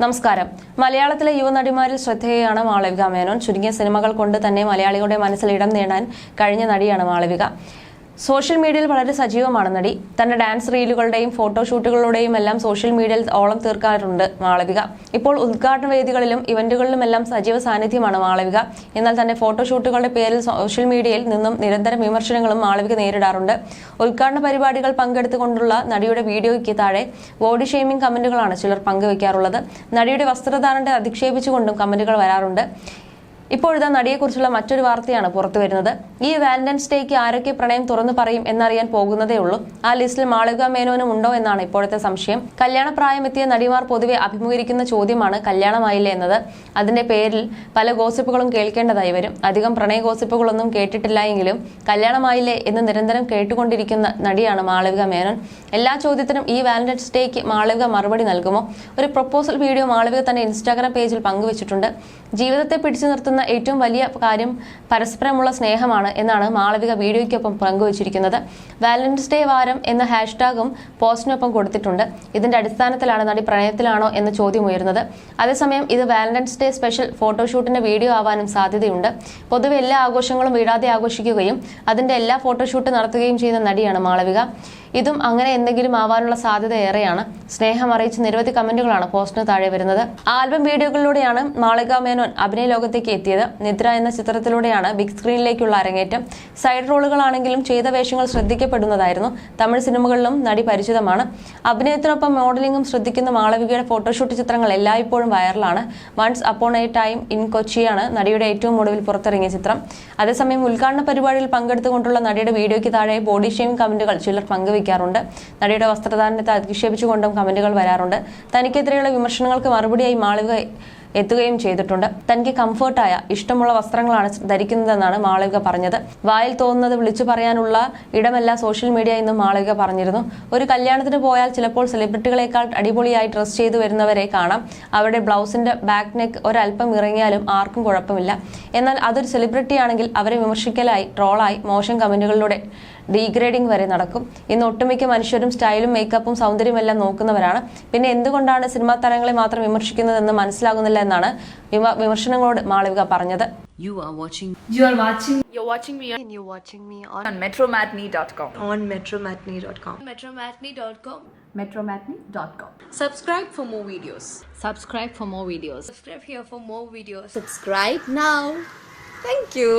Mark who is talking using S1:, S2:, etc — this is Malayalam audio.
S1: നമസ്കാരം. മലയാളത്തിലെ യുവനടിമാരിൽ ശ്രദ്ധേയയാണ് മാളവിക മേനോൻ. ചുരുങ്ങിയ സിനിമകൾ കൊണ്ട് തന്നെ മലയാളികളുടെ മനസ്സിൽ ഇടം നേടാൻ കഴിഞ്ഞ നടിയാണ് മാളവിക. സോഷ്യൽ മീഡിയയിൽ വളരെ സജീവമാണ് നടി. തന്റെ ഡാൻസ് റീലുകളുടെയും ഫോട്ടോഷൂട്ടുകളുടെയും എല്ലാം സോഷ്യൽ മീഡിയയിൽ ഓളം തീർക്കാറുണ്ട് മാളവിക. ഇപ്പോൾ ഉദ്ഘാടന വേദികളിലും ഇവന്റുകളിലുമെല്ലാം സജീവ സാന്നിധ്യമാണ് മാളവിക. എന്നാൽ തന്റെ ഫോട്ടോഷൂട്ടുകളുടെ പേരിൽ സോഷ്യൽ മീഡിയയിൽ നിന്നും നിരന്തരം വിമർശനങ്ങളും മാളവിക നേരിടാറുണ്ട്. ഉദ്ഘാടന പരിപാടികൾ പങ്കെടുത്തുകൊണ്ടുള്ള നടിയുടെ വീഡിയോയ്ക്ക് താഴെ ബോഡി ഷെയ്മിംഗ് കമന്റുകളാണ് ചിലർ പങ്കുവയ്ക്കാറുള്ളത്. നടിയുടെ വസ്ത്രധാരണത്തെ അധിക്ഷേപിച്ചുകൊണ്ടും കമന്റുകൾ വരാറുണ്ട്. ഇപ്പോഴത്തെ നടിയെക്കുറിച്ചുള്ള മറ്റൊരു വാർത്തയാണ് പുറത്തുവരുന്നത്. ഈ വാലന്റൈൻസ് ഡേക്ക് ആരൊക്കെ പ്രണയം തുറന്നു പറയും എന്നറിയാൻ പോകുന്നതേ ഉള്ളൂ. ആ ലിസ്റ്റിൽ മാളവിക മേനോനും ഉണ്ടോ എന്നാണ് ഇപ്പോഴത്തെ സംശയം. കല്യാണപ്രായമെത്തിയ നടിമാർ പൊതുവെ അഭിമുഖീകരിക്കുന്ന ചോദ്യമാണ് കല്യാണമായില്ലേ എന്നത്. അതിന്റെ പേരിൽ പല ഗോസിപ്പുകളും കേൾക്കേണ്ടതായി വരും. അധികം പ്രണയ ഗോസിപ്പുകളൊന്നും കേട്ടിട്ടില്ല എങ്കിലും കല്യാണമായില്ലേ എന്ന് നിരന്തരം കേട്ടുകൊണ്ടിരിക്കുന്ന നടിയാണ് മാളവിക മേനോൻ. എല്ലാ ചോദ്യത്തിനും ഈ വാലന്റൈൻസ് ഡേക്ക് മാളവിക മറുപടി നൽകുമോ? ഒരു പ്രൊപ്പോസൽ വീഡിയോ മാളവിക തന്റെ ഇൻസ്റ്റാഗ്രാം പേജിൽ പങ്കുവച്ചിട്ടുണ്ട്. ജീവിതത്തെ പിടിച്ചു നിർത്തുന്ന ഏറ്റവും വലിയ കാര്യം പരസ്പരമുള്ള സ്നേഹമാണ് എന്നാണ് മാളവിക വീഡിയോയ്ക്കൊപ്പം പങ്കുവച്ചിരിക്കുന്നത്. വാലന്റൈൻസ് ഡേ വാരം എന്ന ഹാഷ്ടാഗും പോസ്റ്റിനൊപ്പം കൊടുത്തിട്ടുണ്ട്. ഇതിന്റെ അടിസ്ഥാനത്തിലാണ് നടി പ്രണയത്തിലാണോ എന്ന ചോദ്യം ഉയർന്നത്. അതേസമയം ഇത് വാലന്റൈൻസ് ഡേ സ്പെഷ്യൽ ഫോട്ടോഷൂട്ടിന്റെ വീഡിയോ ആവാനും സാധ്യതയുണ്ട്. പൊതുവെ എല്ലാ ആഘോഷങ്ങളും വീടാതെ ആഘോഷിക്കുകയും അതിന്റെ എല്ലാ ഫോട്ടോഷൂട്ട് നടത്തുകയും ചെയ്യുന്ന നടിയാണ് മാളവിക. ഇതും അങ്ങനെ എന്തെങ്കിലും ആവാനുള്ള സാധ്യത ഏറെയാണ്. സ്നേഹം അറിയിച്ച് നിരവധി കമന്റുകളാണ് പോസ്റ്റിന് താഴെ വരുന്നത്. ആൽബം വീഡിയോകളിലൂടെയാണ് മാളവിക മേനോൻ അഭിനയ ലോകത്തേക്ക് എത്തിയത്. നിദ്ര എന്ന ചിത്രത്തിലൂടെയാണ് ബിഗ് സ്ക്രീനിലേക്കുള്ള അരങ്ങേറ്റം. സൈഡ് റോളുകളാണെങ്കിലും ചെയ്ത വേഷങ്ങൾ ശ്രദ്ധിക്കപ്പെടുന്നതായിരുന്നു. തമിഴ് സിനിമകളിലും നടി പരിചിതമാണ്. അഭിനയത്തിനൊപ്പം മോഡലിംഗും ശ്രദ്ധിക്കുന്ന മാളവികയുടെ ഫോട്ടോഷൂട്ട് ചിത്രങ്ങൾ എല്ലായ്പ്പോഴും വൈറലാണ്. Once upon a time in കൊച്ചിയാണ് നടിയുടെ ഏറ്റവും ഒടുവിൽ പുറത്തിറങ്ങിയ ചിത്രം. അതേസമയം ഉദ്ഘാടന പരിപാടിയിൽ പങ്കെടുത്തുകൊണ്ടുള്ള നടിയുടെ വീഡിയോയ്ക്ക് താഴെ ബോഡി ഷെയ്മിംഗ് കമന്റുകൾ ചിലർ പങ്കുവയ്ക്കാറുണ്ട്. നടിയുടെ വസ്ത്രധാരണത്തെ അധിക്ഷേപിച്ചുകൊണ്ടും കമന്റുകൾ വരാറുണ്ട്. തനിക്കെതിരെയുള്ള വിമർശനങ്ങൾക്ക് മറുപടിയായി മാളവിക എത്തുകയും ചെയ്തിട്ടുണ്ട്. തനിക്ക് കംഫർട്ടായ ഇഷ്ടമുള്ള വസ്ത്രങ്ങളാണ് ധരിക്കുന്നതെന്നാണ് മാളവിക പറഞ്ഞത്. വായിൽ തോന്നുന്നത് വിളിച്ചു പറയാനുള്ള ഇടമല്ല സോഷ്യൽ മീഡിയ എന്നും മാളവിക പറഞ്ഞിരുന്നു. ഒരു കല്യാണത്തിന് പോയാൽ ചിലപ്പോൾ സെലിബ്രിറ്റികളെക്കാൾ അടിപൊളിയായി ഡ്രസ് ചെയ്തു വരുന്നവരെ കാണാം. അവരുടെ ബ്ലൗസിന്റെ ബാക്ക് നെക്ക് ഒരല്പം ഇറങ്ങിയാലും ആർക്കും കുഴപ്പമില്ല. എന്നാൽ അതൊരു സെലിബ്രിറ്റി ആണെങ്കിൽ അവരെ വിമർശിക്കലായി, ട്രോളായി, മോശം കമന്റുകളിലൂടെ ഡീഗ്രേഡിംഗ് വരെ നടക്കും. ഇന്ന് ഒട്ടുമിക്ക മനുഷ്യരും സ്റ്റൈലും മേക്കപ്പും സൗന്ദര്യമെല്ലാം നോക്കുന്നവരാണ്. പിന്നെ എന്തുകൊണ്ടാണ് സിനിമാ താരങ്ങളെ മാത്രം വിമർശിക്കുന്നതെന്ന് മനസ്സിലാകുന്നില്ല എന്നാണ് വിമർശനങ്ങളോട് മാളവിക പറഞ്ഞത്.
S2: You're watching me on
S3: metromatney.com.
S2: metromatney.com.
S3: Subscribe for more videos.
S2: Subscribe for more videos.
S3: Subscribe here for more videos.
S2: Subscribe now.
S3: Thank you.